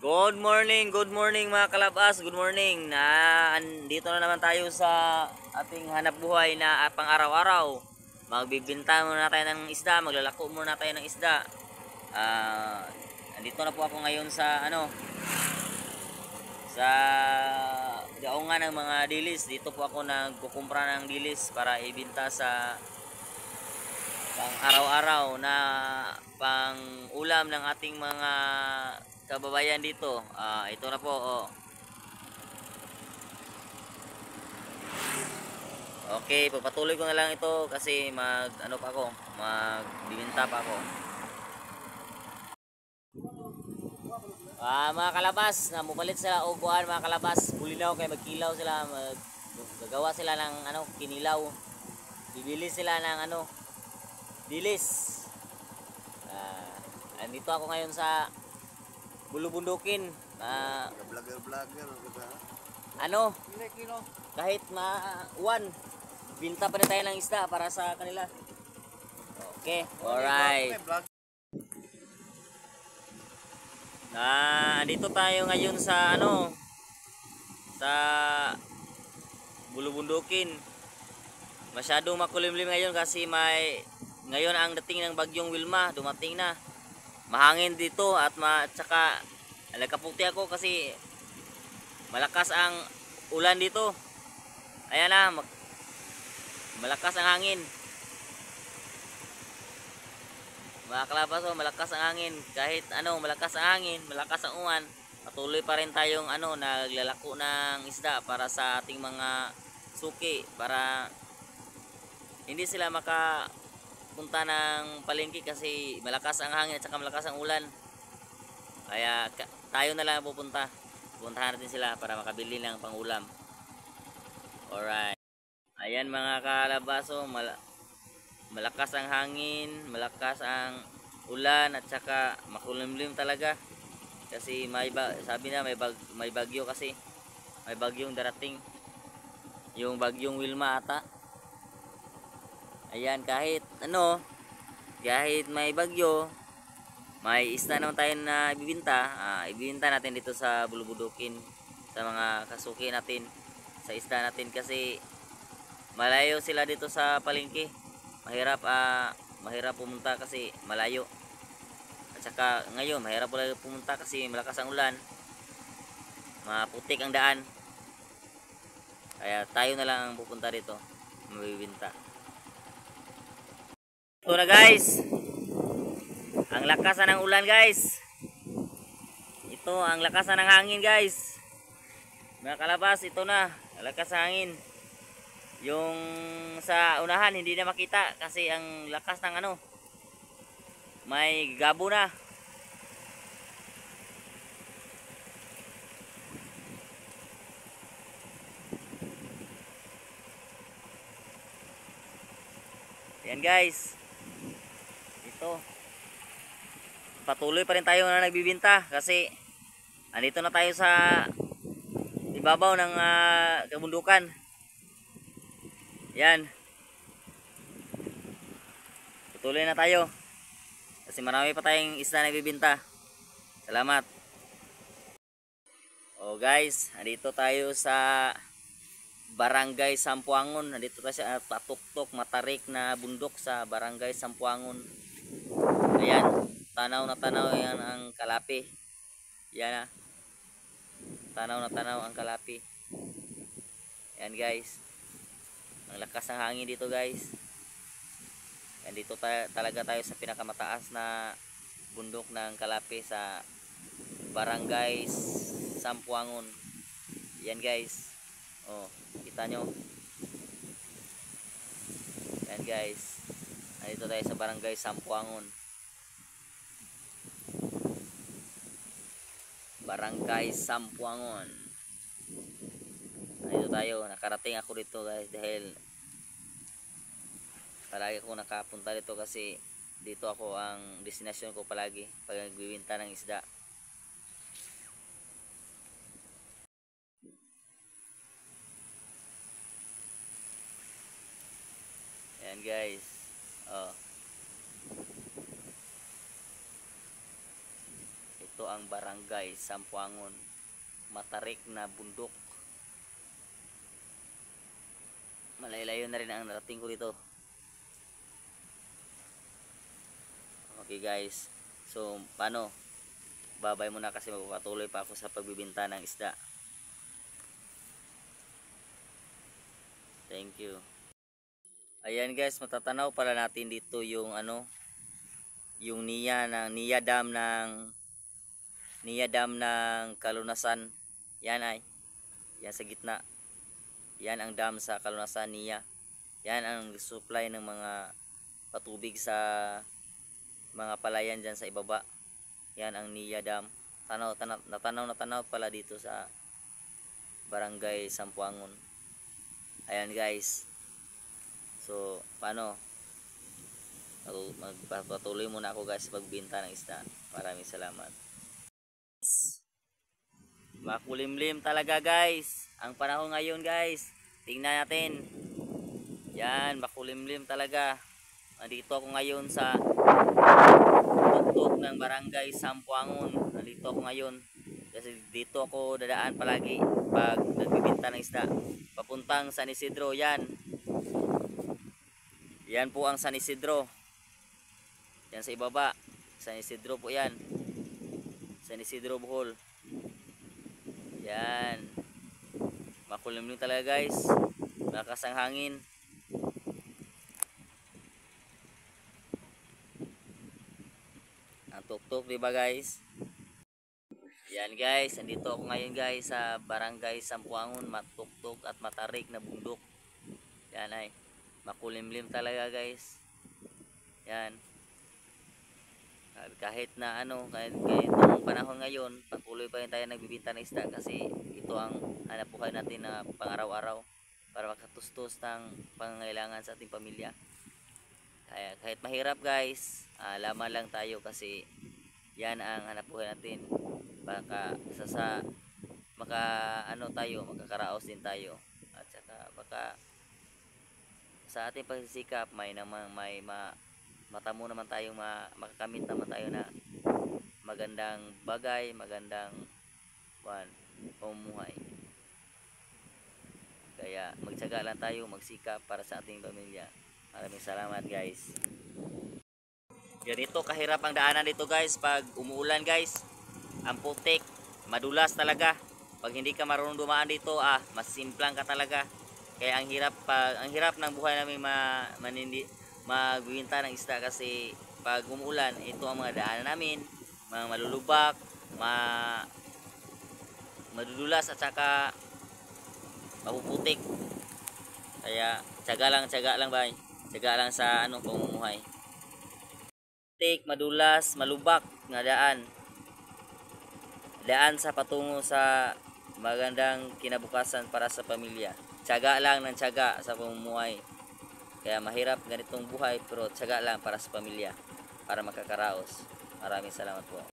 Good morning mga kalabas, good morning. Andito na naman tayo sa ating hanap buhay na pang araw-araw. Magbibinta muna tayo ng isda, maglalako muna tayo ng isda. Andito na po ako ngayon sa sa gaungan ng mga dilis. Dito po ako nagkukumpra ng dilis para ibinta sa pang araw-araw na pang ulam ng ating mga kababayan dito. Ito na po, oh. Okay, papatuloy ko na lang ito kasi magbibinta pa ako. Mga kalabas, namupalit sila uguan mga kalabas. Bulinaw kay magkilaw sila, gagawa sila ng kinilaw. Bibili sila ng dilis. Andito ako ngayon sa Bulubundukin. Vlogger. Kahit uwan, binta pa rin tayo ng isda para sa kanila. Okay, alright. Andito tayo ngayon sa sa Bulubundukin. Masyadong makulimlim ngayon kasi ngayon ang dating ng bagyong Wilma, dumating na. Mahangin dito at tsaka nagkaputi ako kasi malakas ang ulan dito. Ayan na, malakas ang hangin. Mga kalabas, malakas ang hangin. Kahit malakas ang hangin, malakas ang uwan, patuloy pa rin tayong naglalako ng isda para sa ating mga suki, para hindi sila makapunta ng palengke kasi malakas ang hangin at saka malakas ang ulan. Kaya tayo na lang pupuntahan natin sila para makabili ng pangulam. Alright. Ayan mga kalabaso, malakas ang hangin, malakas ang ulan at saka makulimlim talaga. Kasi sabi na may bagyo kasi. May bagyong darating. Yung bagyong Wilma ata. Ayan, kahit may bagyo, may isda naman tayo na ibibinta. Ibibinta natin dito sa Bulubundukin sa mga kasuki natin, sa isda natin kasi malayo sila dito sa palengke. Mahirap pumunta kasi malayo. At saka ngayon mahirap pala pumunta kasi malakas ang ulan. Maputik ang daan. Kaya tayo na lang ang pupunta dito, mabibinta. Ito na guys, ang lakasan ng ulan guys. Ito ang lakasan ng hangin guys. Mga kalabas, ito na lakas ng hangin. Yung sa unahan hindi na makita kasi ang lakas ng may gabo na. Yan guys, ito patuloy pa rin tayo na nagbibinta kasi andito na tayo sa ibabaw ng kabundukan. Yan, patuloy na tayo kasi marami pa tayong isda na nagbibinta. Salamat. Guys, andito tayo sa Barangay Sampuangon. Nandito tayo sa patuktok matarik na bundok sa Barangay Sampuangon. Ayan, tanaw na tanaw yan ang kalapi. Yan tanaw na tanaw ang kalapi. Ayan guys, ang lakas ng hangin dito guys. Ayan, dito talaga tayo sa pinakamataas na bundok ng kalapi sa Barangay Sampuangon. Yan guys, kita nyo. Yan guys, nandito tayo sa Barangay Sampuangon. Barangay Sampuangon. Nandito tayo, nakarating ako dito guys dahil palagi ako nakapunta dito kasi dito ako ang destinasyon ko palagi pag nagbibinta ng isda. Ayan guys, Ito ang barangay Sampuangon, matarik na bundok. Malay-layo na rin ang narating ko dito. Okay guys, so paano? Babay muna kasi magpapatuloy pa ako sa pagbibinta ng isda. Thank you. Ayan guys, matatanaw pala natin dito yung yung Nia Dam ng Kalunasan. Yan sa gitna. Yan ang dam sa Kalunasan, Nia. Yan ang supply ng mga patubig sa mga palayan dyan sa ibaba. Yan ang Nia Dam. Natanaw pala dito sa barangay Sampuangon. Ayan guys. So, paano? Magpapatuloy muna ako guys sa pagbinta ng isda. Maraming salamat. Makulimlim talaga guys. Ang panahon ngayon guys. Tingnan natin. Yan, makulimlim talaga. Nandito ako ngayon sa tuktok ng barangay Sampuangon. Nandito ako ngayon. Kasi dito ako dadaan palagi pag nagbibinta ng isda. Papuntang San Isidro yan. Yan po ang San Isidro. Yan sa ibaba. San Isidro po yan. San Isidro, Bohol. Yan. Makulimlim talaga guys. Malakas ang hangin. Ang tuktok, diba guys? Yan guys, andito ako ngayon guys sa barangay Sampuangon, matuktok at matarik na bundok. Yan makulimlim talaga guys. Yan. Kahit na kahit itong panahon ngayon, patuloy pa rin tayo nagbibinta ng isda kasi ito ang hanap buhay natin na pang-araw-araw para makatustos ng pangangailangan sa ating pamilya. Kaya kahit mahirap guys, laman lang tayo kasi yan ang hanap buhay natin. Baka makakaraos din tayo. At saka baka sa ating pagsisikap matamo naman tayong makakamit naman tayo na magandang bagay, magandang pamumuhay. Kaya magtiyaga lang tayo, magsikap para sa ating pamilya. Maraming salamat guys. Ganito kahirap ang daanan dito guys pag umuulan guys. Ang putik, madulas talaga. Pag hindi ka marunong dumaan dito, masimplang ka talaga. Kaya ang hirap ng buhay namin magbibinta ng isda kasi pag umuulan, ito ang mga daanan namin, mga malulubak, madudulas at saka mapuputik. Kaya tiyaga lang bay. Tiyaga lang sa pamumuhay. Putik, madulas, malubak nga daan sa patungo sa magandang kinabukasan para sa pamilya. Tiyaga lang ng tiyaga sa pamumuhay. Kaya mahirap ganitong buhay pero tiyaga lang para sa pamilya, para makakaraos. Maraming salamat po.